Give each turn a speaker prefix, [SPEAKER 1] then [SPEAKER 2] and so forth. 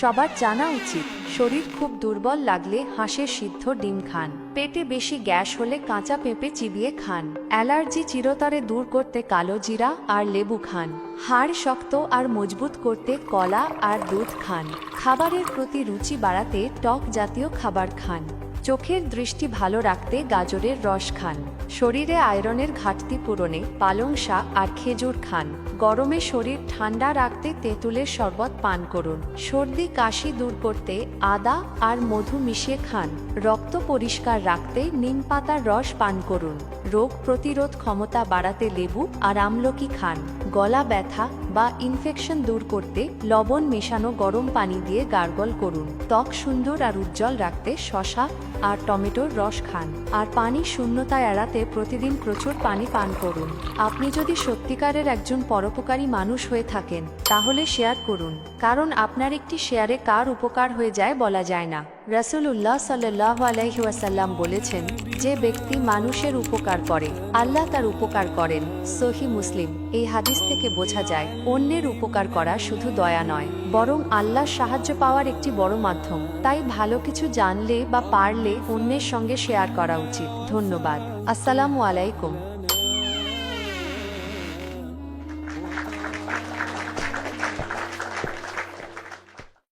[SPEAKER 1] সবার জানা উচিত, শরীর খুব দুর্বল লাগলে হাঁসের সিদ্ধ ডিম খান। পেটে বেশি গ্যাস হলে কাঁচা পেঁপে চিবিয়ে খান। অ্যালার্জি চিরতরে দূর করতে কালো জিরা আর লেবু খান। হাড় শক্ত আর মজবুত করতে কলা আর দুধ খান। খাবারের প্রতি রুচি বাড়াতে টক জাতীয় খাবার খান। চোখের দৃষ্টি ভালো রাখতে গাজরের রস খান। শরীরে আয়রনের ঘাটতি পূরণে পালং শাক আর খেজুর খান। গরমে শরীর ঠান্ডা রাখতে তেঁতুলের শরবত পান করুন। সর্দি কাশি দূর করতে আদা আর মধু মিশিয়ে খান। রক্ত পরিষ্কার রাখতে নিম পাতার রস পান করুন। রোগ প্রতিরোধ ক্ষমতা বাড়াতে লেবু আর আমলকি খান। গলা ব্যথা বা ইনফেকশন দূর করতে লবণ মেশানো গরম পানি দিয়ে গার্গল করুন। ত্বক সুন্দর আর উজ্জ্বল রাখতে শসা আর টমেটোর রস খান। আর পানি শূন্যতা এড়াতে প্রতিদিন প্রচুর পানি পান করুন। আপনি যদি সত্যিকারের একজন পরোপকারী মানুষ হয়ে থাকেন তাহলে শেয়ার করুন, কারণ আপনার একটি শেয়ারে কার উপকার হয়ে যায় বলা যায় না। রাসূলুল্লাহ সাল্লাল্লাহু আলাইহি ওয়াসাল্লাম বলেছেন, যে ব্যক্তি মানুষের উপকার করে আল্লাহ তার উপকার করেন। সহিহ মুসলিম। এই হাদিস থেকে বোঝা যায় অন্যের উপকার করা শুধু দয়া নয়, বরং আল্লাহর সাহায্য পাওয়ার একটি বড় মাধ্যম। তাই ভালো কিছু জানলে বা পারলে অন্যের সঙ্গে শেয়ার করা উচিত। ধন্যবাদ। আসসালামু আলাইকুম।